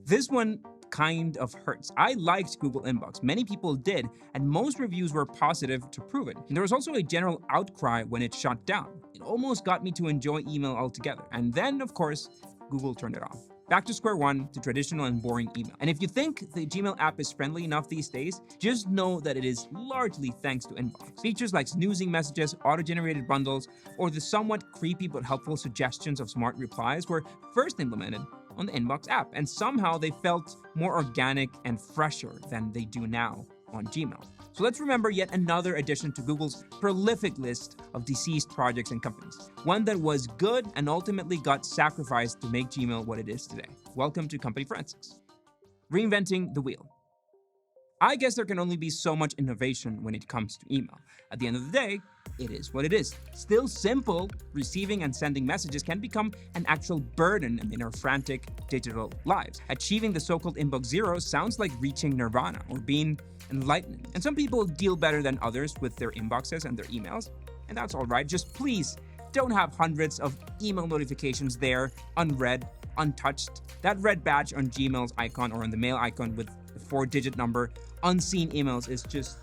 This one kind of hurts. I liked Google Inbox. Many people did, and most reviews were positive to prove it. And there was also a general outcry when it shut down. It almost got me to enjoy email altogether. And then, of course, Google turned it off. Back to square one, to traditional and boring email. And if you think the Gmail app is friendly enough these days, just know that it is largely thanks to Inbox. Features like snoozing messages, auto-generated bundles, or the somewhat creepy but helpful suggestions of smart replies were first implemented on the Inbox app, and somehow they felt more organic and fresher than they do now on Gmail. So let's remember yet another addition to Google's prolific list of deceased projects and companies. One that was good and ultimately got sacrificed to make Gmail what it is today. Welcome to Company Forensics. Reinventing the wheel. I guess there can only be so much innovation when it comes to email. At the end of the day, it is what it is. Still simple, receiving and sending messages can become an actual burden in our frantic digital lives. Achieving the so-called inbox zero sounds like reaching nirvana or being enlightened. And some people deal better than others with their inboxes and their emails, and that's all right. Just please don't have hundreds of email notifications there, unread, untouched. That red badge on Gmail's icon or on the mail icon with the 4-digit number, unseen emails is just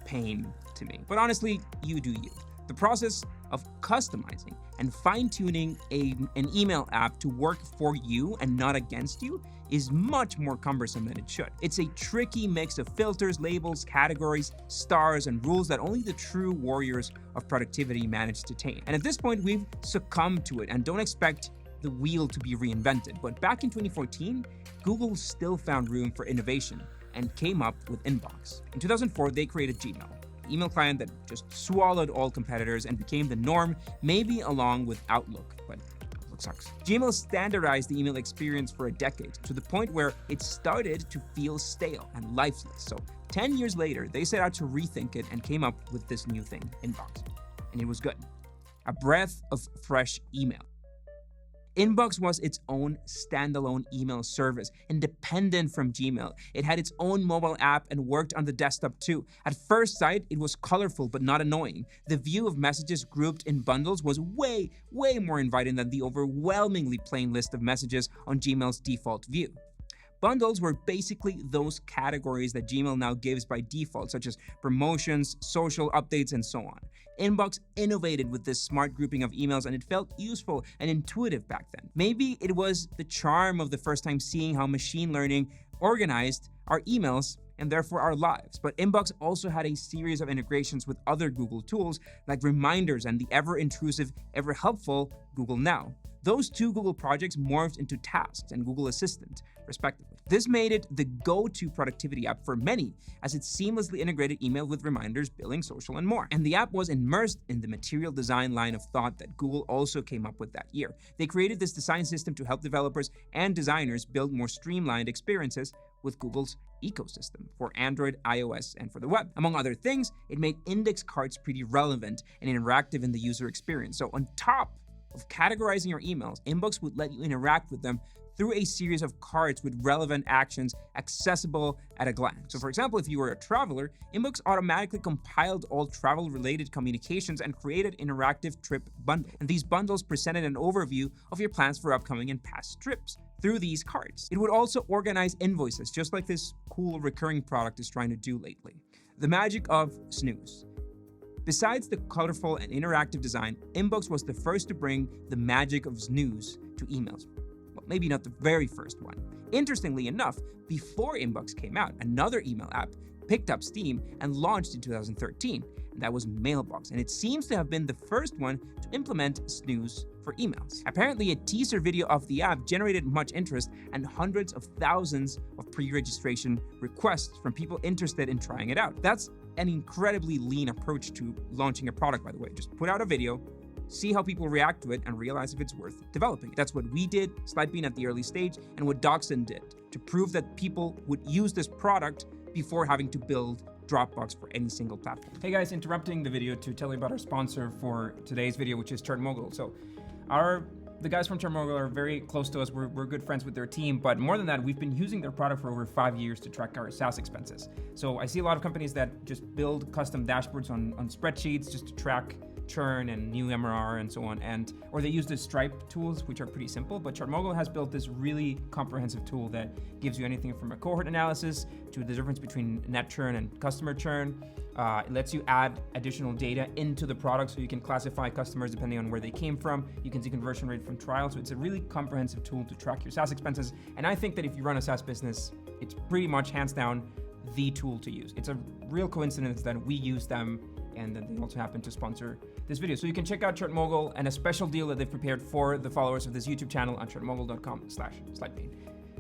pain to me. But honestly, you do you. The process of customizing and fine-tuning an email app to work for you and not against you is much more cumbersome than it should. It's a tricky mix of filters, labels, categories, stars, and rules that only the true warriors of productivity manage to tame. And at this point, we've succumbed to it and don't expect the wheel to be reinvented. But back in 2014, Google still found room for innovation and came up with Inbox. In 2004, they created Gmail, an email client that just swallowed all competitors and became the norm, maybe along with Outlook, but Outlook sucks. Gmail standardized the email experience for a decade, to the point where it started to feel stale and lifeless. So 10 years later, they set out to rethink it and came up with this new thing, Inbox. And it was good. A breath of fresh email. Inbox was its own standalone email service, independent from Gmail. It had its own mobile app and worked on the desktop too. At first sight, it was colorful but not annoying. The view of messages grouped in bundles was way more inviting than the overwhelmingly plain list of messages on Gmail's default view. Bundles were basically those categories that Gmail now gives by default, such as promotions, social updates, and so on. Inbox innovated with this smart grouping of emails, and it felt useful and intuitive back then. Maybe it was the charm of the first time seeing how machine learning organized our emails and therefore our lives. But Inbox also had a series of integrations with other Google tools like reminders and the ever-intrusive, ever-helpful Google Now. Those two Google projects morphed into Tasks and Google Assistant, respectively. This made it the go-to productivity app for many, as it seamlessly integrated email with reminders, billing, social, and more. And the app was immersed in the material design line of thought that Google also came up with that year. They created this design system to help developers and designers build more streamlined experiences with Google's ecosystem for Android, iOS, and for the web. Among other things, it made index cards pretty relevant and interactive in the user experience. So on top of categorizing your emails, Inbox would let you interact with them through a series of cards with relevant actions accessible at a glance. So for example, if you were a traveler, Inbox automatically compiled all travel-related communications and created interactive trip bundles. And these bundles presented an overview of your plans for upcoming and past trips through these cards. It would also organize invoices, just like this cool recurring product is trying to do lately. The magic of snooze. Besides the colorful and interactive design, Inbox was the first to bring the magic of snooze to emails. Well, maybe not the very first one. Interestingly enough, before Inbox came out, another email app picked up steam and launched in 2013, and that was Mailbox, and it seems to have been the first one to implement snooze for emails. Apparently, a teaser video of the app generated much interest and hundreds of thousands of pre-registration requests from people interested in trying it out. That's an incredibly lean approach to launching a product, by the way. Just put out a video, see how people react to it, and realize if it's worth developing. That's what we did, Slidebean at the early stage, and what Doxon did to prove that people would use this product before having to build Dropbox for any single platform. Hey guys, interrupting the video to tell you about our sponsor for today's video, which is ChartMogul. So the guys from ChartMogul are very close to us. We're good friends with their team, but more than that, we've been using their product for over 5 years to track our SaaS expenses. So I see a lot of companies that just build custom dashboards on spreadsheets just to track churn and new MRR and so on, or they use the Stripe tools, which are pretty simple. But ChartMogul has built this really comprehensive tool that gives you anything from a cohort analysis to the difference between net churn and customer churn. It lets you add additional data into the product so you can classify customers depending on where they came from. You can see conversion rate from trial. So it's a really comprehensive tool to track your SaaS expenses. And I think that if you run a SaaS business, it's pretty much hands down the tool to use. It's a real coincidence that we use them and that they also happen to sponsor this video. So you can check out ChartMogul and a special deal that they've prepared for the followers of this YouTube channel on chartmogul.com/Slidebean.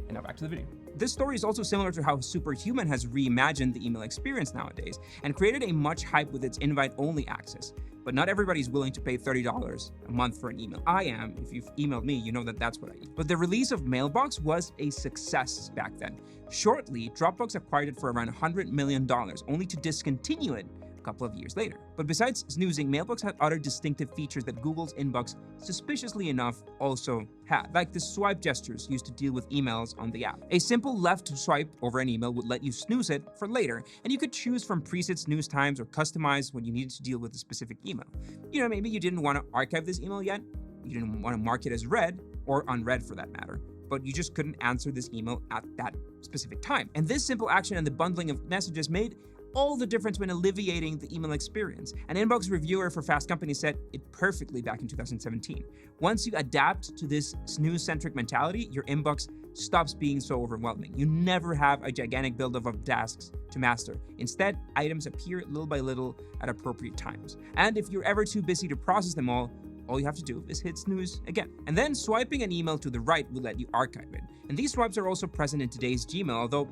And now back to the video. This story is also similar to how Superhuman has reimagined the email experience nowadays and created a much hype with its invite-only access. But not everybody's willing to pay $30 a month for an email. I am. If you've emailed me, you know that that's what I use. But the release of Mailbox was a success back then. Shortly, Dropbox acquired it for around $100 million, only to discontinue it couple of years later. But besides snoozing, Mailbox had other distinctive features that Google's inbox, suspiciously enough, also had, like the swipe gestures used to deal with emails on the app. A simple left swipe over an email would let you snooze it for later, and you could choose from preset snooze times or customize when you needed to deal with a specific email. You know, maybe you didn't want to archive this email yet, you didn't want to mark it as read, or unread for that matter, but you just couldn't answer this email at that specific time. And this simple action and the bundling of messages made all the difference when alleviating the email experience. An inbox reviewer for Fast Company said it perfectly back in 2017. Once you adapt to this snooze-centric mentality, your inbox stops being so overwhelming. You never have a gigantic buildup of tasks to master. Instead, items appear little by little at appropriate times. And if you're ever too busy to process them all you have to do is hit snooze again. And then swiping an email to the right will let you archive it. And these swipes are also present in today's Gmail, although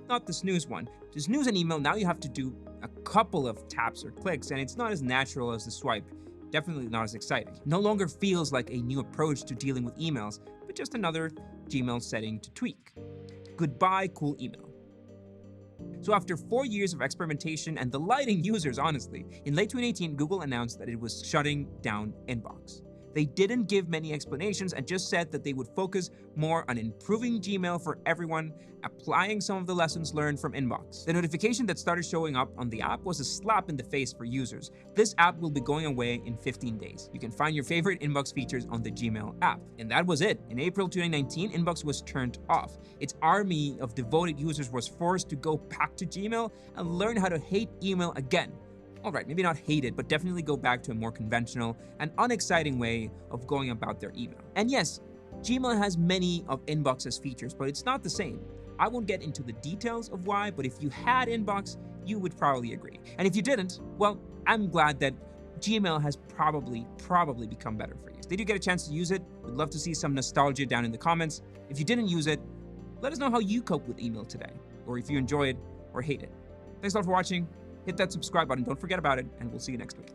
not the snooze one. To snooze an email, now you have to do a couple of taps or clicks, and it's not as natural as the swipe. Definitely not as exciting. No longer feels like a new approach to dealing with emails, but just another Gmail setting to tweak. Goodbye, cool email. So after 4 years of experimentation and delighting users, honestly, in late 2018, Google announced that it was shutting down Inbox. They didn't give many explanations and just said that they would focus more on improving Gmail for everyone, applying some of the lessons learned from Inbox. The notification that started showing up on the app was a slap in the face for users. This app will be going away in 15 days. You can find your favorite Inbox features on the Gmail app. And that was it. In April 2019, Inbox was turned off. Its army of devoted users was forced to go back to Gmail and learn how to hate email again. All right, maybe not hate it, but definitely go back to a more conventional and unexciting way of going about their email. And yes, Gmail has many of Inbox's features, but it's not the same. I won't get into the details of why, but if you had Inbox, you would probably agree. And if you didn't, well, I'm glad that Gmail has probably become better for you. Did you get a chance to use it? We'd love to see some nostalgia down in the comments. If you didn't use it, let us know how you cope with email today, or if you enjoy it or hate it. Thanks a lot for watching. Hit that subscribe button, don't forget about it, and we'll see you next week.